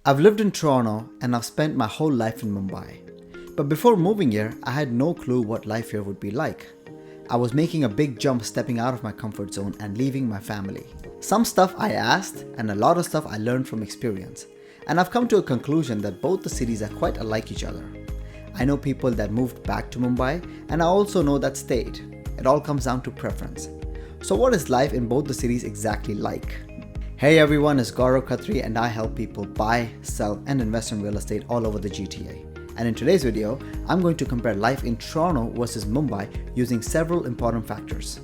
I've lived in Toronto and I've spent my whole life in Mumbai. But before moving here, I had no clue what life here would be like. I was making a big jump stepping out of my comfort zone and leaving my family. Some stuff I asked and a lot of stuff I learned from experience. And I've come to a conclusion that both the cities are quite unlike each other. I know people that moved back to Mumbai and I also know that stayed. It all comes down to preference. So what is life in both the cities exactly like? Hey everyone, it's Gourav Khatri and I help people buy, sell and invest in real estate all over the GTA. And in today's video, I'm going to compare life in Toronto versus Mumbai using several important factors.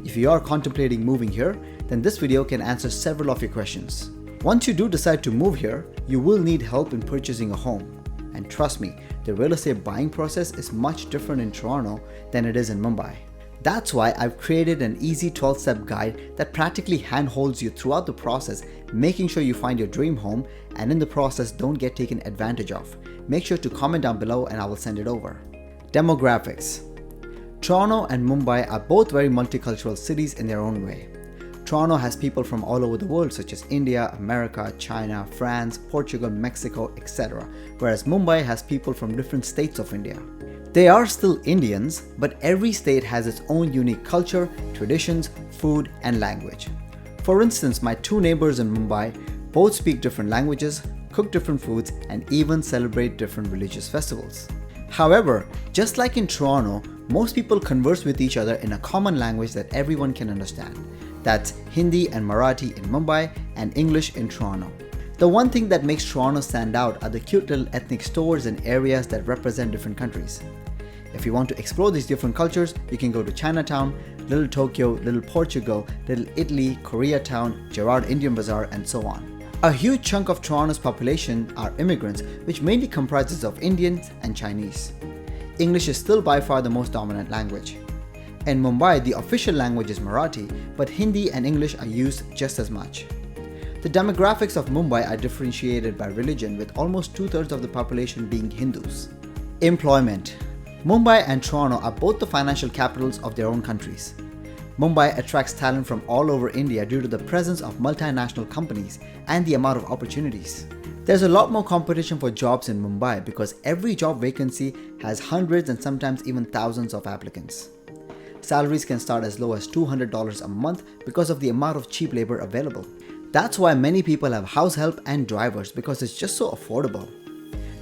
If you are contemplating moving here, then this video can answer several of your questions. Once you do decide to move here, you will need help in purchasing a home. And trust me, the real estate buying process is much different in Toronto than it is in Mumbai. That's why I've created an easy 12-step guide that practically handholds you throughout the process, making sure you find your dream home and in the process don't get taken advantage of. Make sure to comment down below and I will send it over. Demographics. Toronto and Mumbai are both very multicultural cities in their own way. Toronto has people from all over the world such as India, America, China, France, Portugal, Mexico, etc. Whereas Mumbai has people from different states of India. They are still Indians, but every state has its own unique culture, traditions, food, and language. For instance, my two neighbors in Mumbai both speak different languages, cook different foods, and even celebrate different religious festivals. However, just like in Toronto, most people converse with each other in a common language that everyone can understand. That's Hindi and Marathi in Mumbai and English in Toronto. The one thing that makes Toronto stand out are the cute little ethnic stores and areas that represent different countries. If you want to explore these different cultures, you can go to Chinatown, Little Tokyo, Little Portugal, Little Italy, Koreatown, Gerrard Indian Bazaar, and so on. A huge chunk of Toronto's population are immigrants, which mainly comprises of Indians and Chinese. English is still by far the most dominant language. In Mumbai, the official language is Marathi, but Hindi and English are used just as much. The demographics of Mumbai are differentiated by religion, with almost 2/3 of the population being Hindus. Employment. Mumbai and Toronto are both the financial capitals of their own countries. Mumbai attracts talent from all over India due to the presence of multinational companies and the amount of opportunities. There's a lot more competition for jobs in Mumbai because every job vacancy has hundreds and sometimes even thousands of applicants. Salaries can start as low as $200 a month because of the amount of cheap labor available. That's why many people have house help and drivers because it's just so affordable.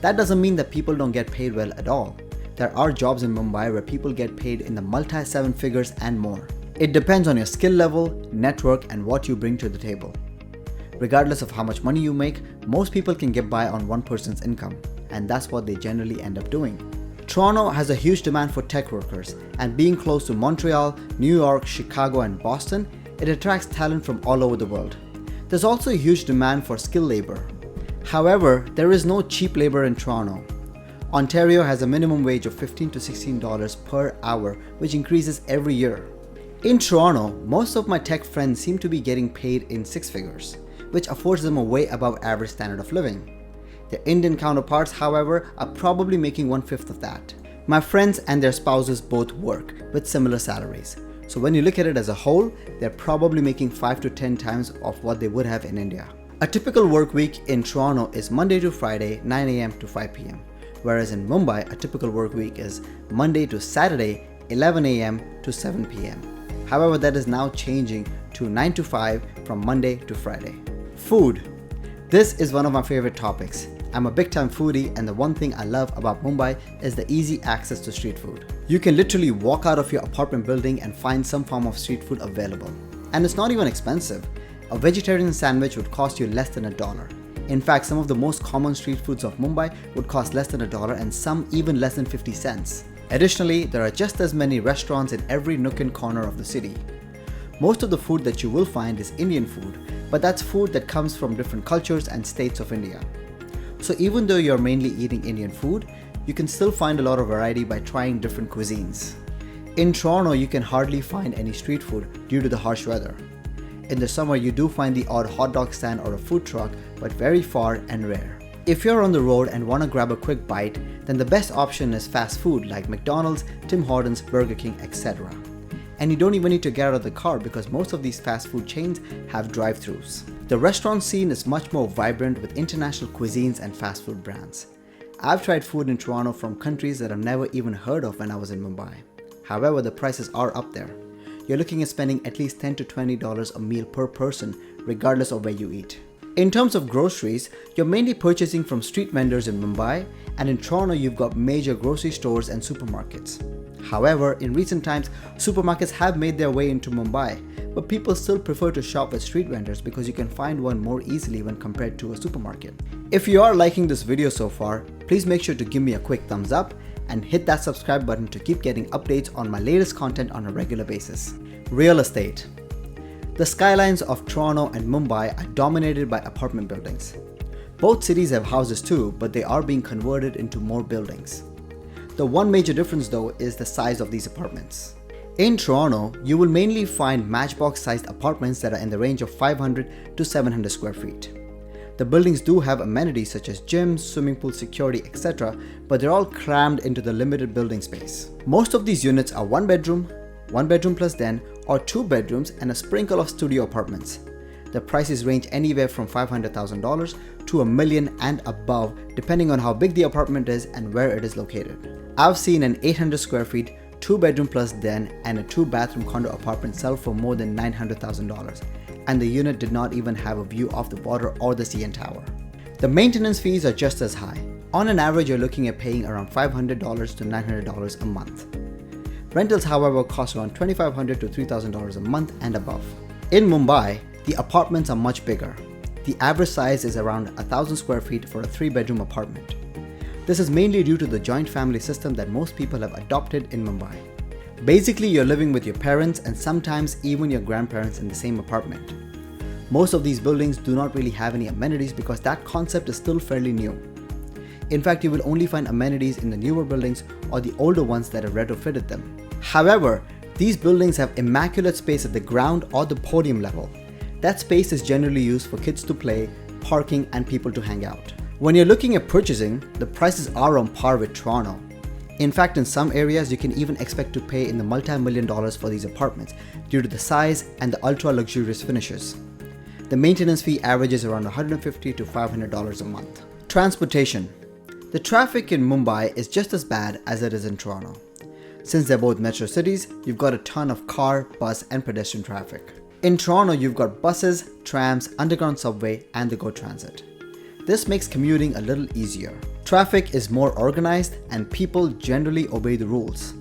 That doesn't mean that people don't get paid well at all. There are jobs in Mumbai where people get paid in the multi-seven figures and more. It depends on your skill level, network, and what you bring to the table. Regardless of how much money you make, most people can get by on one person's income, and that's what they generally end up doing. Toronto has a huge demand for tech workers, and being close to Montreal, New York, Chicago, and Boston, it attracts talent from all over the world. There's also a huge demand for skilled labor. However, there is no cheap labor in Toronto. Ontario has a minimum wage of $15 to $16 per hour, which increases every year. In Toronto, most of my tech friends seem to be getting paid in six figures, which affords them a way above average standard of living. Their Indian counterparts, however, are probably making 1/5 of that. My friends and their spouses both work with similar salaries. So when you look at it as a whole, they're probably making 5 to 10 times of what they would have in India. A typical work week in Toronto is Monday to Friday, 9 a.m. to 5 p.m. Whereas in Mumbai, a typical work week is Monday to Saturday, 11 a.m. to 7 p.m. However, that is now changing to 9 to 5 from Monday to Friday. Food. This is one of my favorite topics. I'm a big time foodie and the one thing I love about Mumbai is the easy access to street food. You can literally walk out of your apartment building and find some form of street food available. And it's not even expensive. A vegetarian sandwich would cost you less than $1. In fact, some of the most common street foods of Mumbai would cost less than $1 and some even less than 50 cents. Additionally, there are just as many restaurants in every nook and corner of the city. Most of the food that you will find is Indian food, but that's food that comes from different cultures and states of India. So even though you're mainly eating Indian food, you can still find a lot of variety by trying different cuisines. In Toronto, you can hardly find any street food due to the harsh weather. In the summer, you do find the odd hot dog stand or a food truck, but very far and rare. If you're on the road and want to grab a quick bite, then the best option is fast food like McDonald's, Tim Hortons, Burger King, etc. And you don't even need to get out of the car because most of these fast food chains have drive-thrus. The restaurant scene is much more vibrant with international cuisines and fast food brands. I've tried food in Toronto from countries that I've never even heard of when I was in Mumbai. However, the prices are up there. You're looking at spending at least $10 to $20 a meal per person, regardless of where you eat. In terms of groceries, you're mainly purchasing from street vendors in Mumbai, and in Toronto you've got major grocery stores and supermarkets. However, in recent times, supermarkets have made their way into Mumbai, but people still prefer to shop at street vendors because you can find one more easily when compared to a supermarket. If you are liking this video so far, please make sure to give me a quick thumbs up and hit that subscribe button to keep getting updates on my latest content on a regular basis. Real estate. The skylines of Toronto and Mumbai are dominated by apartment buildings. Both cities have houses too, but they are being converted into more buildings. The one major difference though is the size of these apartments. In Toronto, you will mainly find matchbox-sized apartments that are in the range of 500 to 700 square feet. The buildings do have amenities such as gyms, swimming pool, security, etc., but they're all crammed into the limited building space. Most of these units are one bedroom plus den, or 2 bedrooms and a sprinkle of studio apartments. The prices range anywhere from $500,000 to $1 million and above, depending on how big the apartment is and where it is located. I've seen an 800 square feet, 2-bedroom plus den and a 2-bathroom condo apartment sell for more than $900,000, and the unit did not even have a view of the water or the CN Tower. The maintenance fees are just as high. On an average, you're looking at paying around $500 to $900 a month. Rentals, however, cost around $2,500 to $3,000 a month and above. In Mumbai, the apartments are much bigger. The average size is around 1,000 square feet for a 3-bedroom apartment. This is mainly due to the joint family system that most people have adopted in Mumbai. Basically, you're living with your parents and sometimes even your grandparents in the same apartment. Most of these buildings do not really have any amenities because that concept is still fairly new. In fact, you will only find amenities in the newer buildings or the older ones that have retrofitted them. However, these buildings have immaculate space at the ground or the podium level. That space is generally used for kids to play, parking, and people to hang out. When you're looking at purchasing, the prices are on par with Toronto. In fact, in some areas, you can even expect to pay in the multi-million dollars for these apartments due to the size and the ultra-luxurious finishes. The maintenance fee averages around $150 to $500 a month. Transportation. The traffic in Mumbai is just as bad as it is in Toronto. Since they're both metro cities, you've got a ton of car, bus, and pedestrian traffic. In Toronto, you've got buses, trams, underground subway, and the GO Transit. This makes commuting a little easier. Traffic is more organized and people generally obey the rules.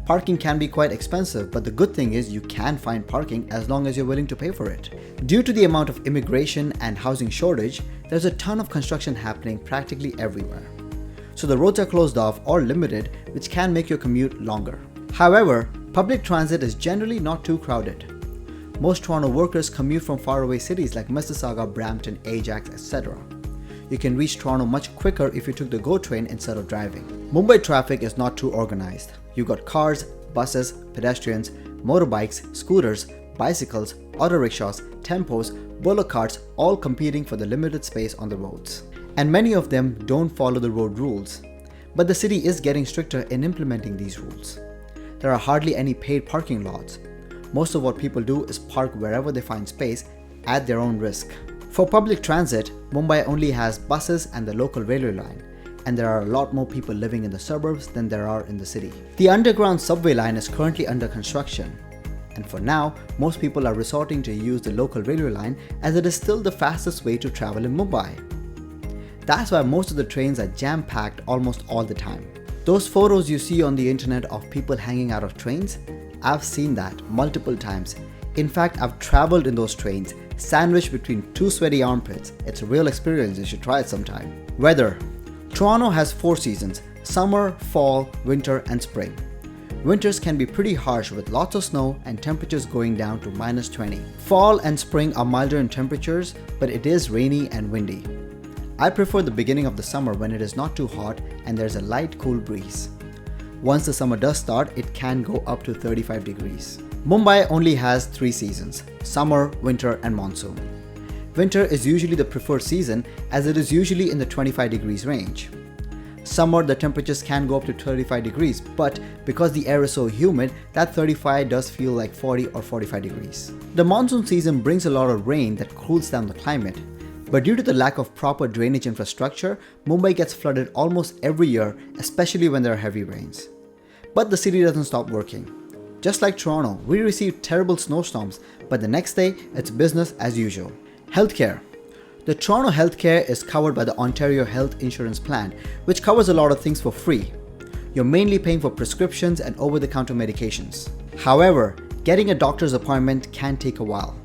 Parking can be quite expensive, but the good thing is you can find parking as long as you're willing to pay for it. Due to the amount of immigration and housing shortage, there's a ton of construction happening practically everywhere. So the roads are closed off or limited, which can make your commute longer. However, public transit is generally not too crowded. Most Toronto workers commute from faraway cities like Mississauga, Brampton, Ajax, etc. You can reach Toronto much quicker if you took the GO train instead of driving. Mumbai traffic is not too organized. You've got cars, buses, pedestrians, motorbikes, scooters, bicycles, auto rickshaws, tempos, bullock carts, all competing for the limited space on the roads. And many of them don't follow the road rules. But the city is getting stricter in implementing these rules. There are hardly any paid parking lots. Most of what people do is park wherever they find space at their own risk. For public transit, Mumbai only has buses and the local railway line, and there are a lot more people living in the suburbs than there are in the city. The underground subway line is currently under construction, and for now, most people are resorting to use the local railway line as it is still the fastest way to travel in Mumbai. That's why most of the trains are jam-packed almost all the time. Those photos you see on the internet of people hanging out of trains, I've seen that multiple times. In fact, I've traveled in those trains, sandwiched between 2 sweaty armpits. It's a real experience, you should try it sometime. Weather. Toronto has 4 seasons: summer, fall, winter, and spring. Winters can be pretty harsh with lots of snow and temperatures going down to -20. Fall and spring are milder in temperatures, but it is rainy and windy. I prefer the beginning of the summer when it is not too hot and there's a light, cool breeze. Once the summer does start, it can go up to 35 degrees. Mumbai only has 3 seasons: summer, winter, and monsoon. Winter is usually the preferred season as it is usually in the 25 degrees range. Summer, the temperatures can go up to 35 degrees, but because the air is so humid, that 35 does feel like 40 or 45 degrees. The monsoon season brings a lot of rain that cools down the climate. But due to the lack of proper drainage infrastructure, Mumbai gets flooded almost every year, especially when there are heavy rains. But the city doesn't stop working. Just like Toronto, we receive terrible snowstorms, but the next day, it's business as usual. Healthcare. The Toronto healthcare is covered by the Ontario Health Insurance Plan, which covers a lot of things for free. You're mainly paying for prescriptions and over-the-counter medications. However, getting a doctor's appointment can take a while.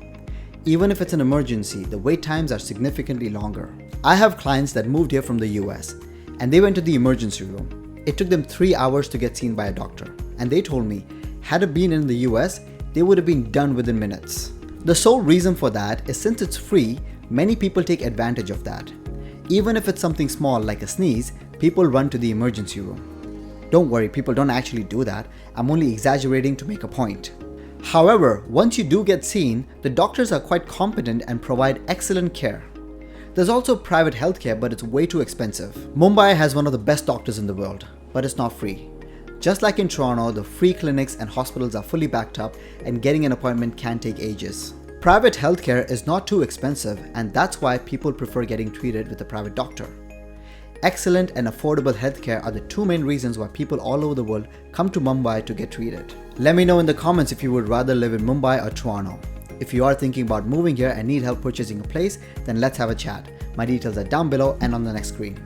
Even if it's an emergency, the wait times are significantly longer. I have clients that moved here from the US, and they went to the emergency room. It took them 3 hours to get seen by a doctor, and they told me, had it been in the US, they would have been done within minutes. The sole reason for that is since it's free, many people take advantage of that. Even if it's something small like a sneeze, people run to the emergency room. Don't worry, people don't actually do that. I'm only exaggerating to make a point. However, once you do get seen, the doctors are quite competent and provide excellent care. There's also private healthcare, but it's way too expensive. Mumbai has one of the best doctors in the world, but it's not free. Just like in Toronto, the free clinics and hospitals are fully backed up, and getting an appointment can take ages. Private healthcare is not too expensive, and that's why people prefer getting treated with a private doctor. Excellent and affordable healthcare are the two main reasons why people all over the world come to Mumbai to get treated. Let me know in the comments if you would rather live in Mumbai or Toronto. If you are thinking about moving here and need help purchasing a place, then let's have a chat. My details are down below and on the next screen.